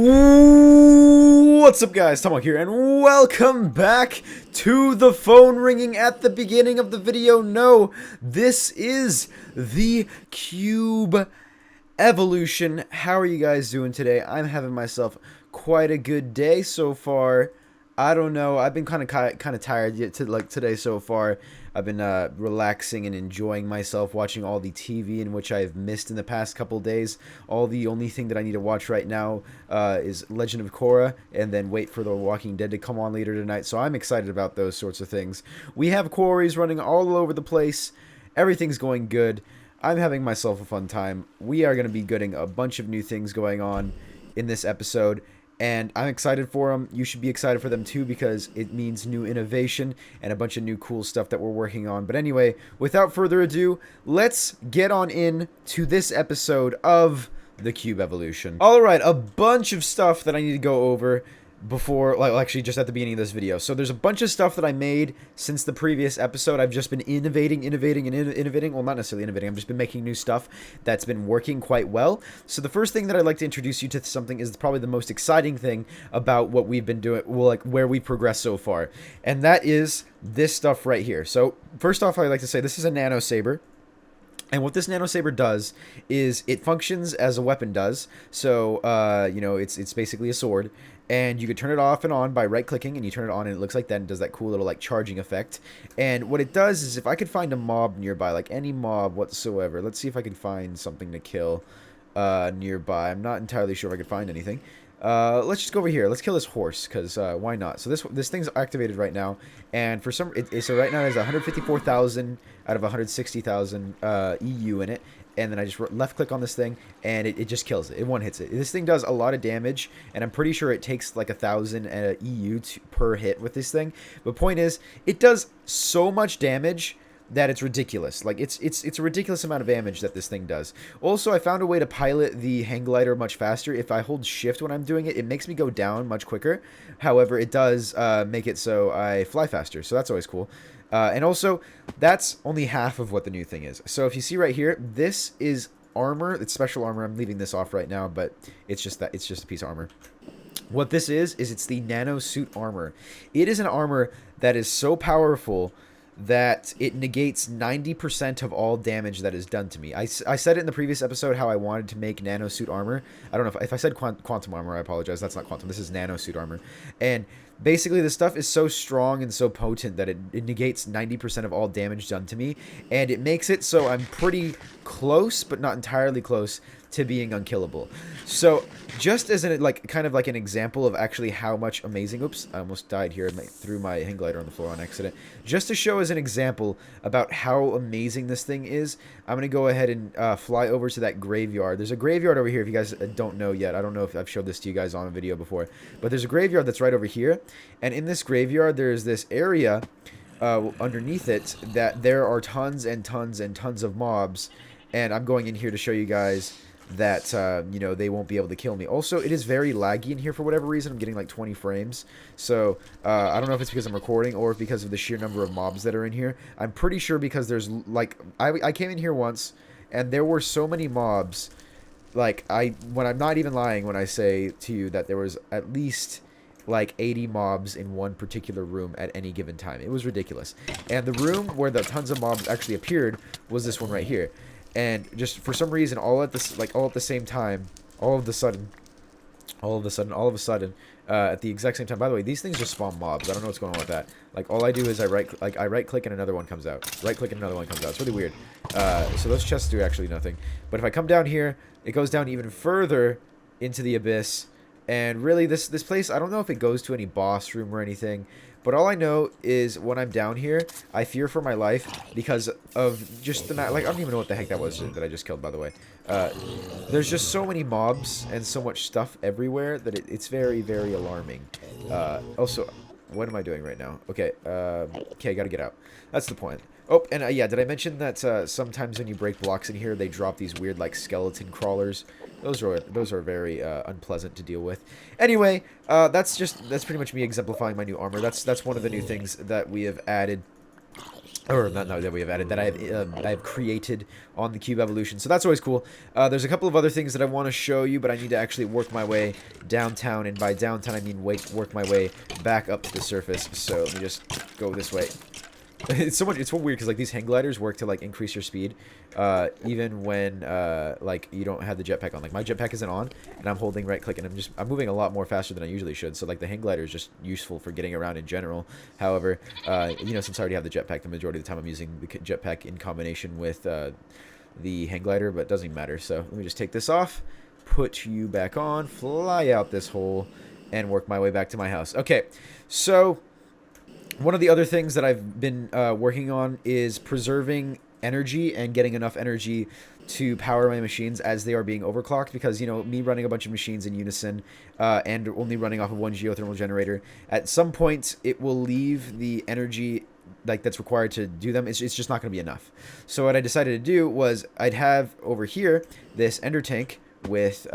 What's up, guys? ThatOneTomahawk here, and welcome back to the phone ringing at the beginning of the video. No, this is the Cube Evolution. How are you guys doing today? I'm having myself quite a good day so far. I don't know. I've been kind of tired yet today so far. I've been relaxing and enjoying myself, watching all the TV in which I've missed in the past couple days. The only thing that I need to watch right now is Legend of Korra, and then wait for The Walking Dead to come on later tonight. So I'm excited about those sorts of things. We have quarries running all over the place. Everything's going good. I'm having myself a fun time. We are going to be getting a bunch of new things going on in this episode, and I'm excited for them. You should be excited for them too, because it means new innovation and a bunch of new cool stuff that we're working on. But anyway, without further ado, let's get on in to this episode of the Cube Evolution. Alright, a bunch of stuff that I need to go over before, actually just at the beginning of this video. So there's a bunch of stuff that I made since the previous episode. I've just been innovating. Well, not necessarily innovating. I've just been making new stuff that's been working quite well. So the first thing that I'd like to introduce you to something is probably the most exciting thing about what we've been doing, well, where we've progressed so far. And that is this stuff right here. So first off, I'd like to say this is a nano saber. And what this nano saber does is it functions as a weapon does. So, you know, it's basically a sword. And you can turn it off and on by right-clicking, and you turn it on, and it looks like that, and does that cool little, charging effect. And what it does is, if I could find a mob nearby, like any mob whatsoever, let's see if I can find something to kill nearby. I'm not entirely sure if I could find anything. Let's just go over here. Let's kill this horse, because why not? So this thing's activated right now, and for some, so right now there's 154,000 out of 160,000 EU in it. And then I just left-click on this thing, and it just kills it. It one-hits it. This thing does a lot of damage, and I'm pretty sure it takes like 1,000 EU per hit with this thing. The point is, it does so much damage that it's ridiculous. Like, it's a ridiculous amount of damage that this thing does. Also, I found a way to pilot the hang glider much faster. If I hold shift when I'm doing it, it makes me go down much quicker. However, it does make it so I fly faster, so that's always cool. And also, that's only half of what the new thing is. So if you see right here, this is armor. It's special armor. I'm leaving this off right now, but it's just a piece of armor. What this is it's the Nanosuit Armor. It is an armor that is so powerful that it negates 90% of all damage that is done to me. I said it in the previous episode how I wanted to make Nanosuit Armor. I don't know if I said Quantum Armor, I apologize. That's not Quantum. This is Nanosuit Armor. And basically, this stuff is so strong and so potent that it negates 90% of all damage done to me. And it makes it so I'm pretty close, but not entirely close, to being unkillable. So just as an kind of like an example of actually how much amazing, oops, I almost died here. I threw my hang glider on the floor on accident. Just to show as an example about how amazing this thing is, I'm gonna go ahead and fly over to that graveyard. There's a graveyard over here. If you guys don't know yet, I don't know if I've showed this to you guys on a video before, but there's a graveyard that's right over here. And in this graveyard, there's this area underneath it that there are tons and tons and tons of mobs. And I'm going in here to show you guys that, you know, they won't be able to kill me. Also, it is very laggy in here for whatever reason. I'm getting like 20 frames. So, I don't know if it's because I'm recording or because of the sheer number of mobs that are in here. I'm pretty sure because there's, like, I came in here once, and there were so many mobs. Like, when I'm not even lying when I say to you that there was at least like 80 mobs in one particular room at any given time. It was ridiculous. And the room where the tons of mobs actually appeared was this one right here. And just for some reason, all at the same time, all of a sudden, at the exact same time. By the way, these things just spawn mobs. I don't know what's going on with that. Like, all I do is I right click and another one comes out. Right click and another one comes out. It's really weird. So those chests do actually nothing. But if I come down here, it goes down even further into the abyss. And really, this place, I don't know if it goes to any boss room or anything. But all I know is when I'm down here, I fear for my life because of just the like, I don't even know what the heck that was that I just killed, by the way. There's just so many mobs and so much stuff everywhere that it's very, very alarming. Also, what am I doing right now? Okay, okay, gotta get out. That's the point. Oh, and yeah, did I mention that sometimes when you break blocks in here, they drop these weird, like, skeleton crawlers? Those are very unpleasant to deal with. Anyway, that's pretty much me exemplifying my new armor. That's one of the new things that we have added Or not that we have added, that I've created on the Cube Evolution. So that's always cool. There's a couple of other things that I want to show you, but I need to actually work my way downtown, and by downtown I mean work my way back up to the surface. So let me just go this way. It's so weird because like these hang gliders work to like increase your speed, even when like you don't have the jetpack on. Like my jetpack isn't on, and I'm holding right click, and I'm moving a lot more faster than I usually should. So like the hang glider is just useful for getting around in general. However, you know, since I already have the jetpack, the majority of the time I'm using the jetpack in combination with the hang glider, but it doesn't even matter. So let me just take this off, put you back on, fly out this hole, and work my way back to my house. Okay, so one of the other things that I've been working on is preserving energy and getting enough energy to power my machines as they are being overclocked, because, you know, me running a bunch of machines in unison and only running off of one geothermal generator, at some point it will leave the energy like that's required to do them. It's just not going to be enough. So what I decided to do was I'd have over here this ender tank with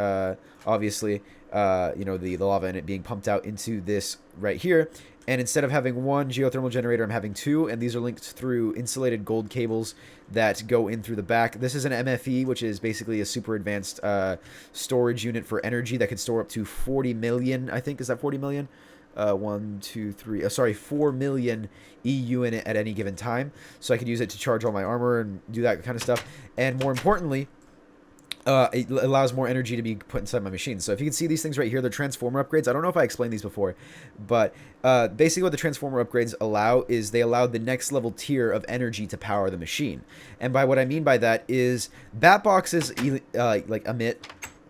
obviously you know, the lava in it being pumped out into this right here. And instead of having one geothermal generator, I'm having two, and these are linked through insulated gold cables that go in through the back. This is an MFE, which is basically a super advanced storage unit for energy that could store up to 40 million, I think. Is that 40 million? 4 million EU in it at any given time. So I could use it to charge all my armor and do that kind of stuff. And more importantly, it allows more energy to be put inside my machine. So if you can see these things right here, they're transformer upgrades. I don't know if I explained these before, but basically what the transformer upgrades allow is they allow the next level tier of energy to power the machine. And by what I mean by that is bat boxes like emit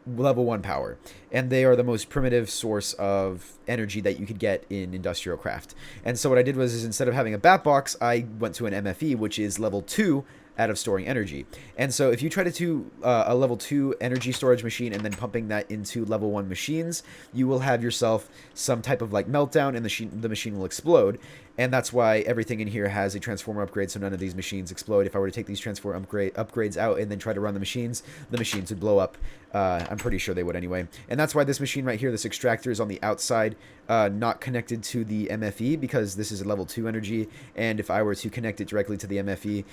level 1 power, and they are the most primitive source of energy that you could get in industrial craft. And so what I did was instead of having a bat box, I went to an MFE, which is level 2 out of storing energy. And so if you try to do a level 2 energy storage machine and then pumping that into level 1 machines, you will have yourself some type of like meltdown, and the machine will explode. And that's why everything in here has a transformer upgrade, so none of these machines explode. If I were to take these transformer upgrades out and then try to run the machines would blow up. I'm pretty sure they would anyway. And that's why this machine right here, this extractor, is on the outside, not connected to the MFE, because this is a level 2 energy. And if I were to connect it directly to the MFE,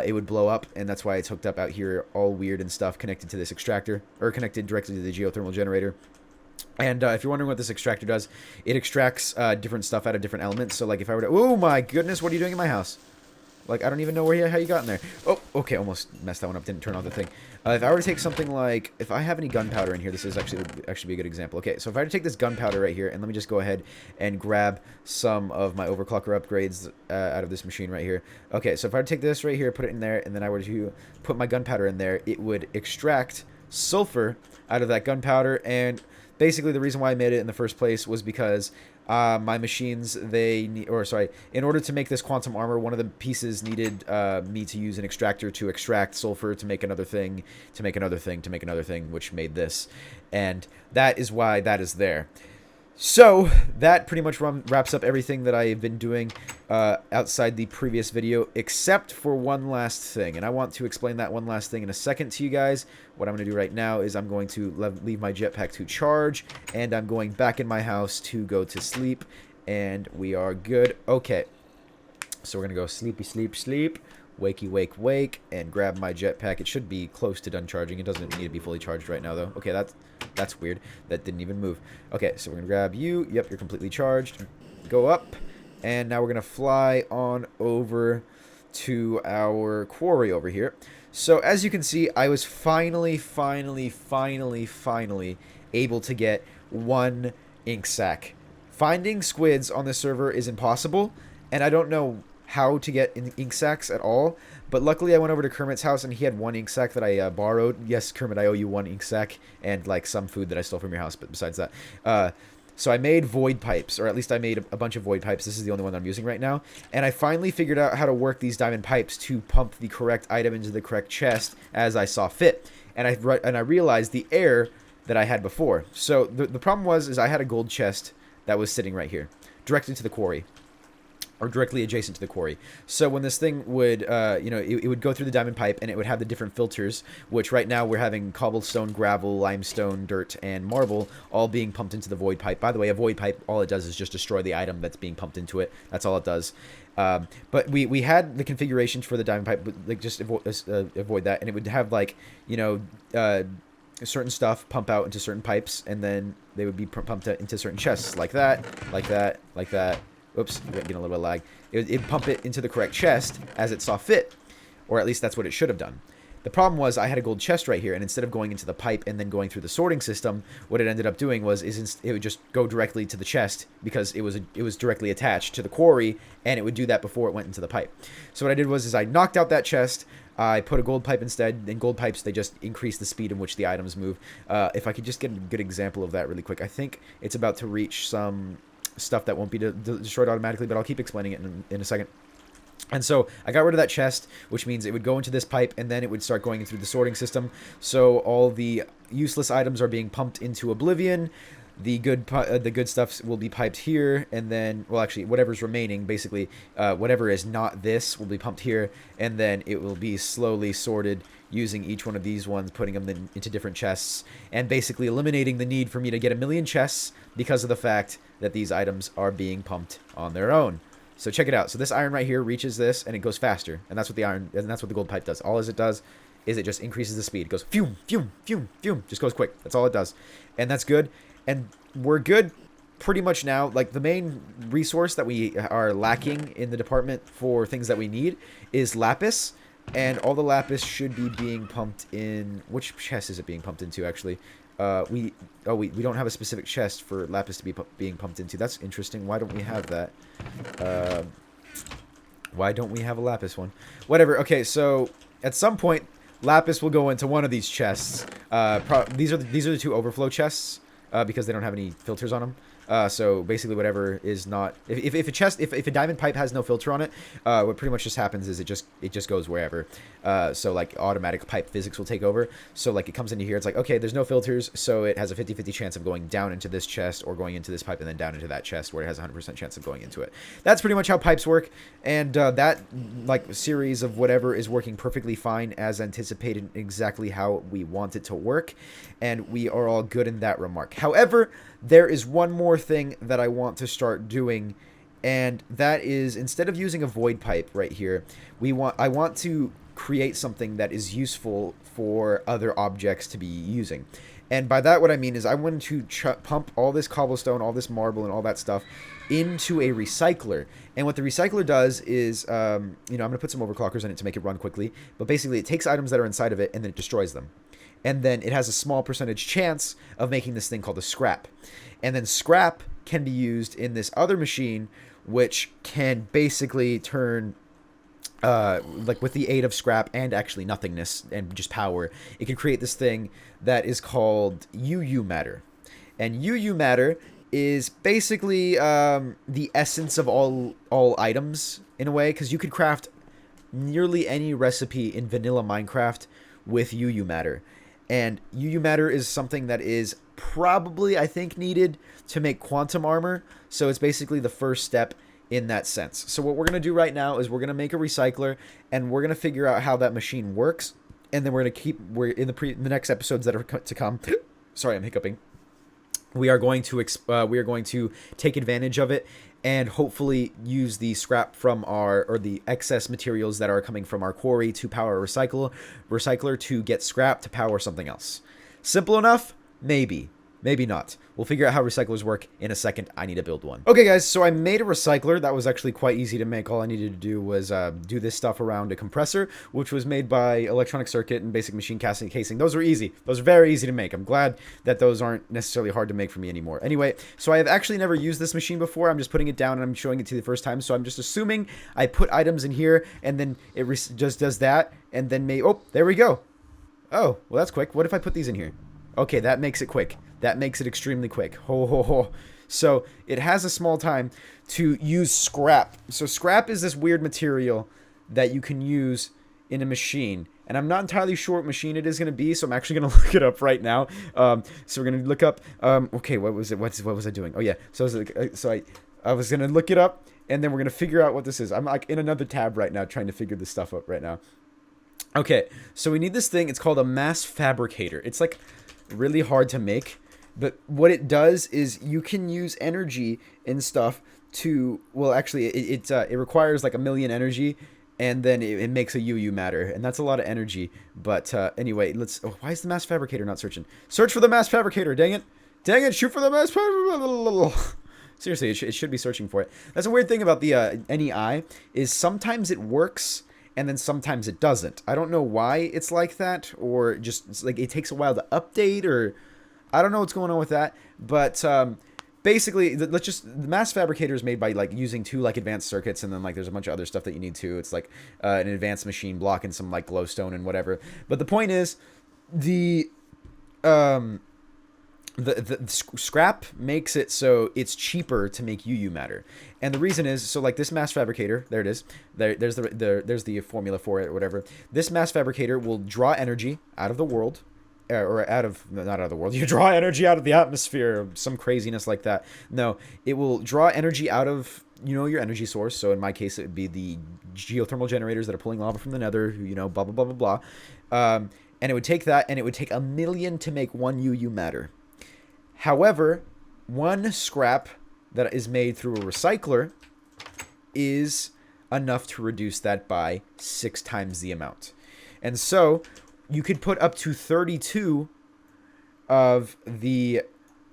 it would blow up. And that's why it's hooked up out here, all weird and stuff, connected to this extractor, or connected directly to the geothermal generator. And if you're wondering what this extractor does, it extracts different stuff out of different elements. So like if I were to... Oh my goodness, what are you doing in my house? Like, I don't even know how you got in there. Oh, okay, almost messed that one up. Didn't turn on the thing. If I were to take something like... If I have any gunpowder in here, this is actually be a good example. Okay, so if I were to take this gunpowder right here, and let me just go ahead and grab some of my overclocker upgrades out of this machine right here. Okay, so if I were to take this right here, put it in there, and then I were to put my gunpowder in there, it would extract sulfur out of that gunpowder. And basically the reason why I made it in the first place was because my machines, in order to make this quantum armor, one of the pieces needed me to use an extractor to extract sulfur to make another thing, to make another thing, to make another thing, which made this. And that is why that is there. So that pretty much wraps up everything that I've been doing outside the previous video, except for one last thing. And I want to explain that one last thing in a second to you guys. What I'm going to do right now is I'm going to leave my jetpack to charge, and I'm going back in my house to go to sleep, and we are good. Okay, so we're going to go sleepy sleep sleep, wakey wake wake, and grab my jetpack. It should be close to done charging. It doesn't need to be fully charged right now though. Okay, that's weird. That didn't even move. Okay, so we're gonna grab you. Yep, you're completely charged. Go up, and now we're gonna fly on over to our quarry over here. So as you can see, I was finally able to get one ink sac. Finding squids on this server is impossible, and I don't know how to get ink sacs at all, but luckily I went over to Kermit's house and he had one ink sac that I borrowed. Yes, Kermit, I owe you one ink sac and like some food that I stole from your house, but besides that, so I made void pipes, or at least I made a bunch of void pipes. This is the only one that I'm using right now, and I finally figured out how to work these diamond pipes to pump the correct item into the correct chest as I saw fit, and I realized the error that I had before. So the problem was I had a gold chest that was sitting right here, directly to the quarry, or directly adjacent to the quarry. So when this thing would, it would go through the diamond pipe, and it would have the different filters, which right now we're having cobblestone, gravel, limestone, dirt, and marble all being pumped into the void pipe. By the way, a void pipe, all it does is just destroy the item that's being pumped into it. That's all it does. But we had the configurations for the diamond pipe, but like just avoid that, and it would have like, you know, certain stuff pump out into certain pipes, and then they would be pumped into certain chests, like that, like that, like that. Oops, getting a little bit of lag. It'd pump it into the correct chest as it saw fit, or at least that's what it should have done. The problem was I had a gold chest right here, and instead of going into the pipe and then going through the sorting system, what it ended up doing was it would just go directly to the chest because it was directly attached to the quarry, and it would do that before it went into the pipe. So what I did was I knocked out that chest. I put a gold pipe instead, and gold pipes, they just increase the speed in which the items move. If I could just get a good example of that really quick. I think it's about to reach some stuff that won't be destroyed automatically, but I'll keep explaining it in a second. And so I got rid of that chest, which means it would go into this pipe, and then it would start going through the sorting system. So all the useless items are being pumped into oblivion. The good stuff will be piped here, and then, well, actually, whatever's remaining, basically, whatever is not this will be pumped here, and then it will be slowly sorted using each one of these ones, putting them into different chests, and basically eliminating the need for me to get a million chests because of the fact that these items are being pumped on their own. So check it out. So this iron right here reaches this, and it goes faster, and that's what the gold pipe does. All it does is it just increases the speed. It goes fume, fume, fume, fume, just goes quick. That's all it does, and that's good. And we're good pretty much now. Like, the main resource that we are lacking in the department for things that we need is lapis, and all the lapis should be being pumped in. Which chest is it being pumped into, actually? We don't have a specific chest for lapis to be being pumped into. That's interesting. Why don't we have that? Why don't we have a lapis one? Whatever. Okay, so at some point, lapis will go into one of these chests. These are the two overflow chests because they don't have any filters on them. So basically, whatever is not, if a diamond pipe has no filter on it, what pretty much just happens is it just goes wherever. So like automatic pipe physics will take over. So like it comes into here, it's like, okay, there's no filters, so it has a 50-50 chance of going down into this chest or going into this pipe and then down into that chest where it has a 100% chance of going into it. That's pretty much how pipes work, and that like series of whatever is working perfectly fine as anticipated, exactly how we want it to work, and we are all good in that remark. However, there is one more thing that I want to start doing, and that is, instead of using a void pipe right here, I want to create something that is useful for other objects to be using. And by that, what I mean is I want to pump all this cobblestone, all this marble, and all that stuff into a recycler. And what the recycler does is, you know, I'm going to put some overclockers in it to make it run quickly, but basically it takes items that are inside of it and then it destroys them. And then it has a small percentage chance of making this thing called a scrap. And then scrap can be used in this other machine, which can basically turn, like with the aid of scrap and actually nothingness and just power, it can create this thing that is called UU matter. And UU matter is basically the essence of all items in a way, because you could craft nearly any recipe in vanilla Minecraft with UU matter. And UU matter is something that is probably, I think, needed to make quantum armor. So it's basically the first step in that sense. So what we're going to do right now is we're going to make a recycler, and we're going to figure out how that machine works. And then we're going to in the next episodes that are to come. Sorry, I'm hiccuping. We are going to take advantage of it and hopefully use the scrap from or the excess materials that are coming from our quarry to power a recycler to get scrap to power something else. Simple enough? Maybe. Maybe not. We'll figure out how recyclers work in a second. I need to build one. Okay, guys, so I made a recycler. That was actually quite easy to make. All I needed to do was do this stuff around a compressor, which was made by electronic circuit and basic machine casing. Those are easy. Those are very easy to make. I'm glad that those aren't necessarily hard to make for me anymore. Anyway, so I have actually never used this machine before. I'm just putting it down and I'm showing it to you the first time. So I'm just assuming I put items in here and then it just does that. And then oh, there we go. Oh, well, that's quick. What if I put these in here? Okay, that makes it quick. That makes it extremely quick. Ho, ho, ho. So it has a small time to use scrap. So scrap is this weird material that you can use in a machine. And I'm not entirely sure what machine it is going to be, so I'm actually going to look it up right now. So we're going to look up... okay, what was it? What was I doing? Oh, yeah. So I was going to look it up, and then we're going to figure out what this is. I'm like in another tab right now trying to figure this stuff up right now. Okay, so we need this thing. It's called a mass fabricator. It's like really hard to make, but what it does is you can use energy and stuff to, well, actually, it requires like 1,000,000 energy, and then it makes a UU matter, and that's a lot of energy. But anyway, let's. Oh, why is the mass fabricator not searching? Search for the mass fabricator! Dang it! Dang it! Shoot for the mass fabricator! Seriously, it should be searching for it. That's a weird thing about the NEI is sometimes it works and then sometimes it doesn't. I don't know why it's like that, or just it's like it takes a while to update, or I don't know what's going on with that. But basically, the mass fabricator is made by like using 2 like advanced circuits, and then like there's a bunch of other stuff that you need too. It's like an advanced machine block and some like glowstone and whatever. But the point is, the scrap makes it so it's cheaper to make UU matter, and the reason is so like this mass fabricator, there it is, there's the formula for it or whatever. This mass fabricator will draw energy out of the world, or not out of the world. You draw energy out of the atmosphere, some craziness like that. No, it will draw energy out of your energy source. So in my case, it would be the geothermal generators that are pulling lava from the nether. Blah blah blah blah blah. And it would take that, and it would take 1,000,000 to make 1 UU matter. However, 1 scrap that is made through a recycler is enough to reduce that by 6 times the amount. And so you could put up to 32 of the,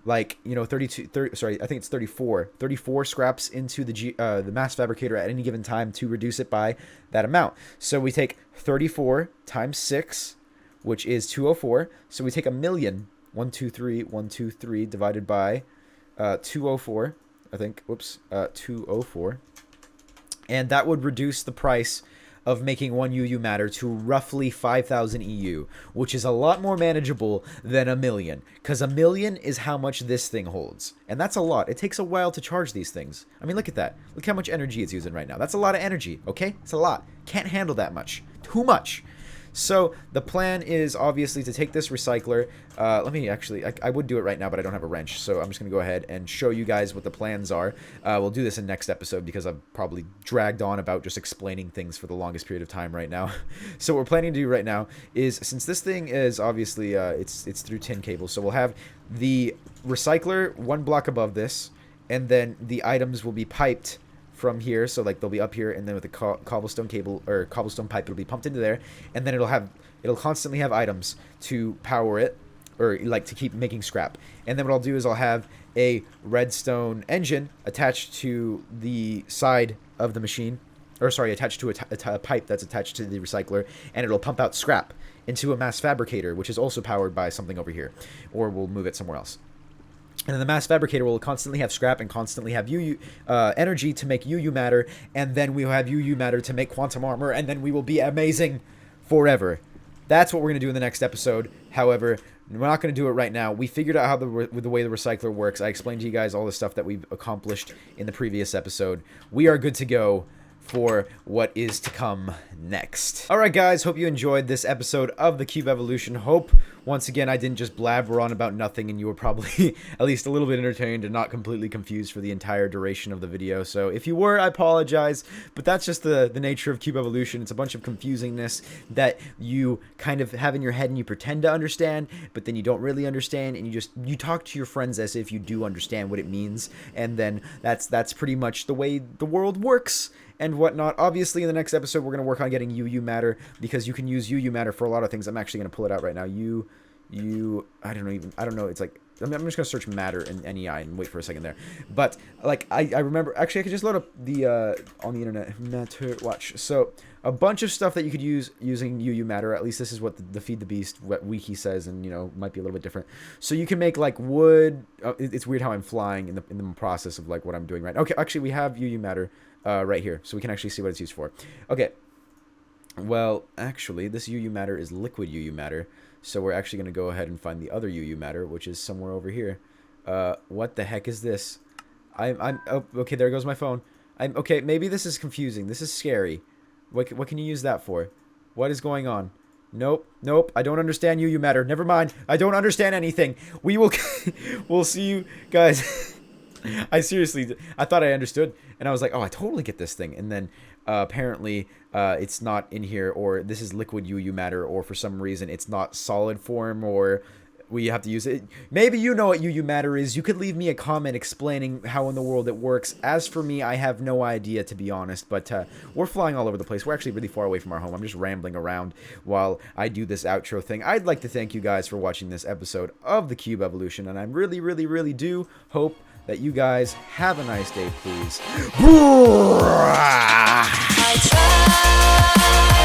like, 32, sorry, I think it's 34 scraps into the mass fabricator at any given time to reduce it by that amount. So we take 34 times 6, which is 204. So we take 1,000,000. 1, 2, 3, 1, 2, 3 divided by 204, I think. Whoops, 204, and that would reduce the price of making 1 UU matter to roughly 5,000 EU, which is a lot more manageable than 1,000,000, because 1,000,000 is how much this thing holds, and that's a lot. It takes a while to charge these things. I mean, look at that. Look how much energy it's using right now. That's a lot of energy. Okay, it's a lot. Can't handle that much. Too much. So the plan is obviously to take this recycler. Let me actually, I would do it right now, but I don't have a wrench. So I'm just going to go ahead and show you guys what the plans are. We'll do this in next episode because I've probably dragged on about just explaining things for the longest period of time right now. So what we're planning to do right now is, since this thing is obviously, it's through tin cables. So we'll have the recycler 1 block above this, and then the items will be piped from here, so like they'll be up here, and then with the cobblestone cable or cobblestone pipe, it'll be pumped into there, and then it'll constantly have items to power it, or like to keep making scrap. And then what I'll do is I'll have a redstone engine attached to the side of the machine, or sorry, attached to a pipe that's attached to the recycler, and it'll pump out scrap into a mass fabricator, which is also powered by something over here, or we'll move it somewhere else. And then the mass fabricator will constantly have scrap and constantly have energy to make UU matter, and then we'll have UU matter to make quantum armor, and then we will be amazing forever. That's what we're going to do in the next episode. However, we're not going to do it right now. We figured out how the way the recycler works. I explained to you guys all the stuff that we've accomplished in the previous episode. We are good to go for what is to come next. Alright guys, hope you enjoyed this episode of the Cube Evolution. Hope, once again, I didn't just blabber on about nothing and you were probably at least a little bit entertained and not completely confused for the entire duration of the video. So if you were, I apologize, but that's just the nature of Cube Evolution. It's a bunch of confusingness that you kind of have in your head and you pretend to understand, but then you don't really understand, and you talk to your friends as if you do understand what it means, and then that's pretty much the way the world works and whatnot. Obviously, in the next episode, we're going to work on getting UU matter, because you can use UU matter for a lot of things. I'm actually going to pull it out right now. I don't know. It's like, I'm just going to search matter in NEI and wait for a second there. But, like, I remember, actually, I could just load up the, on the internet, matter, watch. So, a bunch of stuff that you could use using UU matter. At least this is what the Feed the Beast wiki says, and, might be a little bit different. So, you can make, like, wood. It's weird how I'm flying in the process of, like, what I'm doing right now. Okay, actually, we have UU matter right here, so we can actually see what it's used for. Okay. Well, actually, this UU matter is liquid UU matter, so we're actually going to go ahead and find the other UU matter, which is somewhere over here. What the heck is this? Oh, okay, there goes my phone. Okay, maybe this is confusing. This is scary. What can you use that for? What is going on? Nope, I don't understand UU matter. Never mind, I don't understand anything. We'll see you guys. I thought I understood, and I was like, oh, I totally get this thing, and then apparently it's not in here, or this is liquid UU matter, or for some reason it's not solid form, or we have to use it. Maybe you know what UU Matter is. You could leave me a comment explaining how in the world it works. As for me, I have no idea, to be honest. But we're flying all over the place. We're actually really far away from our home. I'm just rambling around while I do this outro thing. I'd like to thank you guys for watching this episode of the Cube Evolution, and I really, really, really do hope that you guys have a nice day, please. I tried.